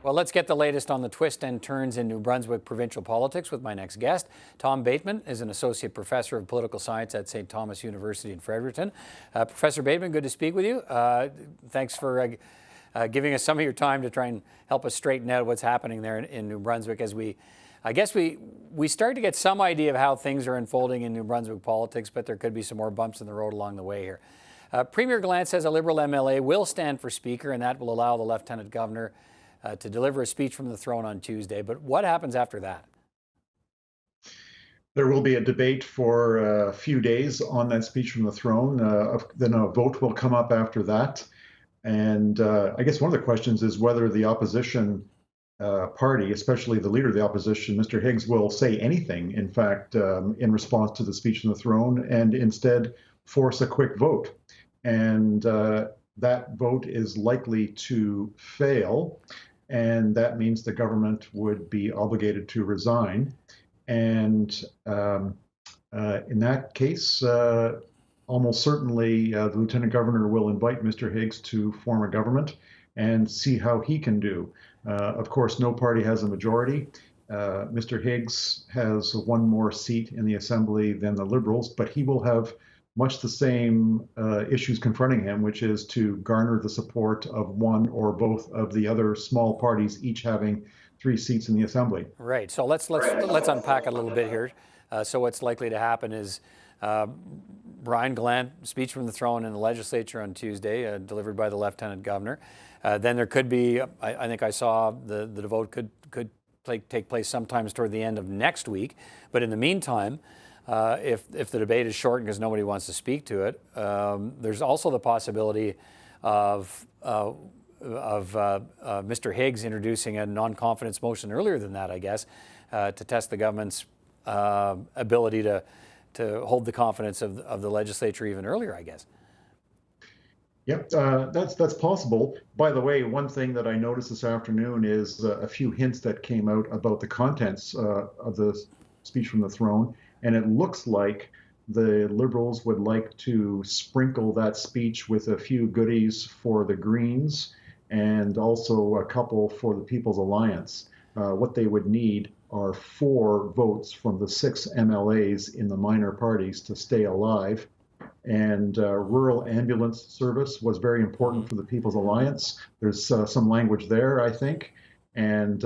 Well, let's get the latest on the twists and turns in New Brunswick provincial politics with my next guest. Tom Bateman is an associate professor of political science at St. Thomas University in Fredericton. Professor Bateman, good to speak with you. Thanks for giving us some of your time to try and help us straighten out what's happening there in New Brunswick as I guess we start to get some idea of how things are unfolding in New Brunswick politics, but there could be some more bumps in the road along the way here. Premier Gallant says a Liberal MLA will stand for Speaker, and that will allow the Lieutenant Governor to deliver a speech from the throne on Tuesday. But what happens after that? There will be a debate for a few days on that speech from the throne. Then a vote will come up after that. And I guess one of the questions is whether the opposition party, especially the leader of the opposition, Mr. Higgs, will say anything, in fact, in response to the speech from the throne, and instead force a quick vote. And that vote is likely to fail. And that means the government would be obligated to resign. And in that case, almost certainly the Lieutenant Governor will invite Mr. Higgs to form a government and see how he can do. Of course, no party has a majority. Mr. Higgs has one more seat in the Assembly than the Liberals, but he will have much the same issues confronting him, which is to garner the support of one or both of the other small parties, each having 3 seats in the Assembly. Right. So let's unpack it a little bit here. So what's likely to happen is Brian Gallant, speech from the throne in the legislature on Tuesday, delivered by the Lieutenant Governor. Then there could be, I think I saw the vote could take place sometimes toward the end of next week. But in the meantime, if the debate is shortened because nobody wants to speak to it, there's also the possibility of Mr. Higgs introducing a non-confidence motion earlier than that, I guess, to test the government's ability to hold the confidence of the legislature even earlier, I guess. Yep, that's possible. By the way, one thing that I noticed this afternoon is a few hints that came out about the contents of the speech from the throne. And it looks like the Liberals would like to sprinkle that speech with a few goodies for the Greens and also a couple for the People's Alliance. What they would need are 4 votes from the 6 MLAs in the minor parties to stay alive. And rural ambulance service was very important for the People's Alliance. There's some language there, I think. And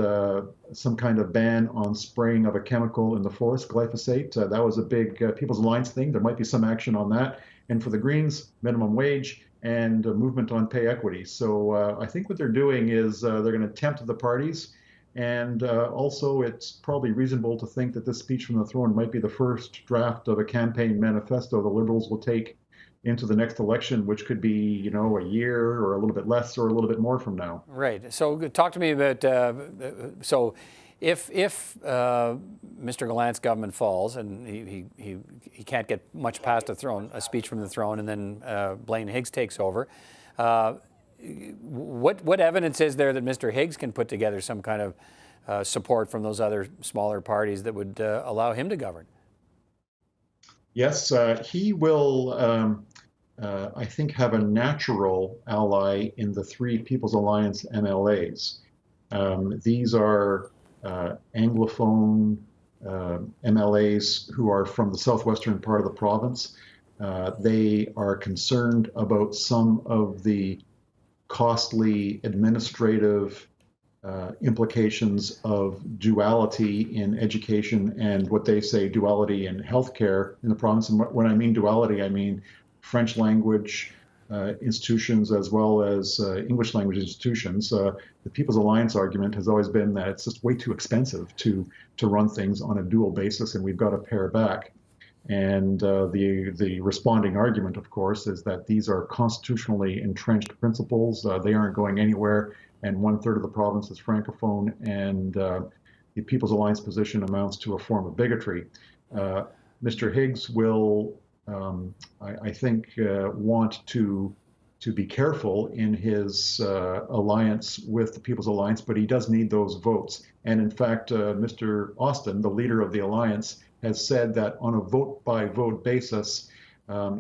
some kind of ban on spraying of a chemical in the forest, glyphosate. That was a big People's Alliance thing. There might be some action on that. And for the Greens, minimum wage and a movement on pay equity. So I think what they're doing is they're going to tempt the parties. And also, it's probably reasonable to think that this speech from the throne might be the first draft of a campaign manifesto the Liberals will take into the next election, which could be, a year or a little bit less or a little bit more from now. Right. So talk to me about, so if Mr. Gallant's government falls and he can't get much past a speech from the throne, and then Blaine Higgs takes over, what evidence is there that Mr. Higgs can put together some kind of support from those other smaller parties that would allow him to govern? Yes, he will, I think, have a natural ally in the 3 People's Alliance MLAs. These are Anglophone MLAs who are from the southwestern part of the province. They are concerned about some of the costly administrative implications of duality in education and what they say duality in healthcare in the province. And when I mean duality, I mean French language institutions as well as English language institutions. The People's Alliance argument has always been that it's just way too expensive to run things on a dual basis, and we've got to pare back. And the responding argument, of course, is that these are constitutionally entrenched principles. They aren't going anywhere, and 1/3 of the province is francophone, and the People's Alliance position amounts to a form of bigotry. Mr. Higgs will, I think, want to be careful in his alliance with the People's Alliance, but he does need those votes. And in fact, Mr. Austin, the leader of the alliance, has said that on a vote-by-vote basis,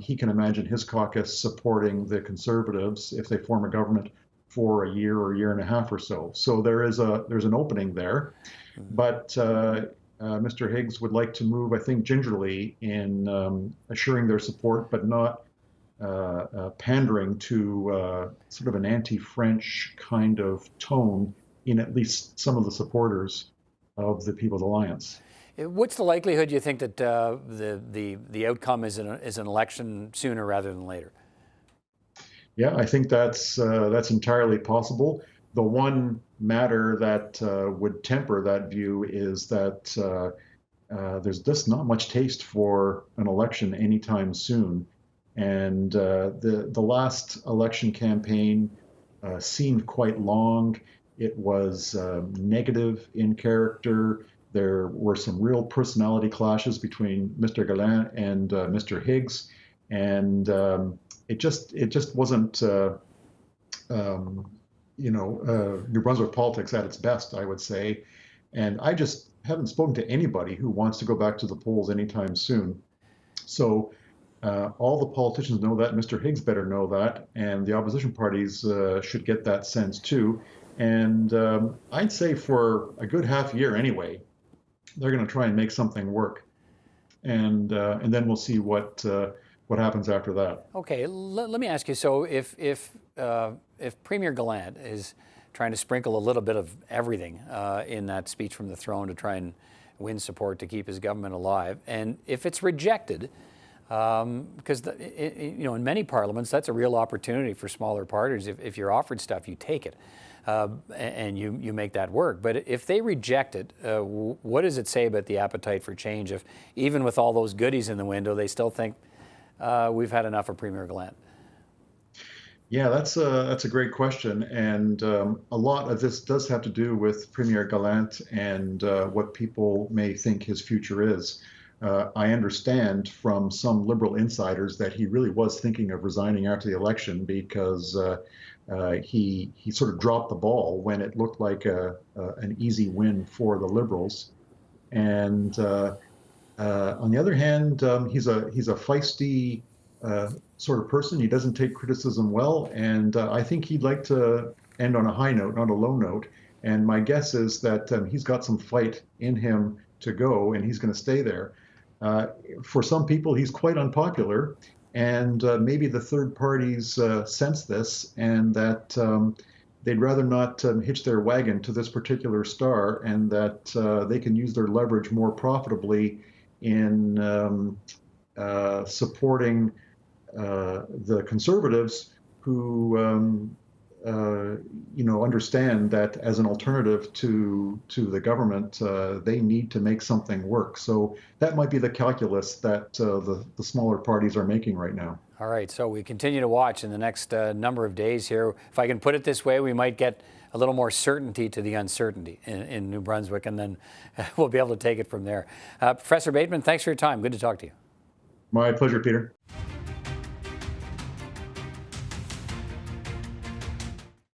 he can imagine his caucus supporting the Conservatives if they form a government for a year or year and a half or so. So there's an opening there, but Mr. Higgs would like to move, I think, gingerly in assuring their support, but not pandering to sort of an anti-French kind of tone in at least some of the supporters of the People's Alliance. What's the likelihood you think that the outcome is an election sooner rather than later? Yeah, I think that's entirely possible. The one matter that would temper that view is that there's just not much taste for an election anytime soon. And the last election campaign seemed quite long. It was negative in character. There were some real personality clashes between Mr. Gallant and Mr. Higgs, and it just wasn't New Brunswick politics at its best, I would say. And I just haven't spoken to anybody who wants to go back to the polls anytime soon. So all the politicians know that. Mr. Higgs better know that, and the opposition parties should get that sense too. And I'd say for a good half year anyway, they're going to try and make something work, and then we'll see what happens after that. Okay, let me ask you. So if Premier Gallant is trying to sprinkle a little bit of everything in that speech from the throne to try and win support to keep his government alive, and if it's rejected, because in many parliaments that's a real opportunity for smaller parties. If you're offered stuff, you take it. And you make that work. But if they reject it, what does it say about the appetite for change if, even with all those goodies in the window, they still think we've had enough of Premier Gallant? Yeah, that's a great question. And a lot of this does have to do with Premier Gallant and what people may think his future is. I understand from some Liberal insiders that he really was thinking of resigning after the election because he sort of dropped the ball when it looked like an easy win for the Liberals. And on the other hand, he's a feisty sort of person. He doesn't take criticism well, and I think he'd like to end on a high note, not a low note. And my guess is that he's got some fight in him to go, and he's going to stay there. For some people, he's quite unpopular, and maybe the third parties sense this, and that they'd rather not hitch their wagon to this particular star, and that they can use their leverage more profitably in supporting the Conservatives who understand that as an alternative to the government, they need to make something work. So that might be the calculus that the smaller parties are making right now. All right, so we continue to watch in the next number of days here. If I can put it this way, we might get a little more certainty to the uncertainty in New Brunswick, and then we'll be able to take it from there. Professor Bateman, thanks for your time. Good to talk to you. My pleasure, Peter.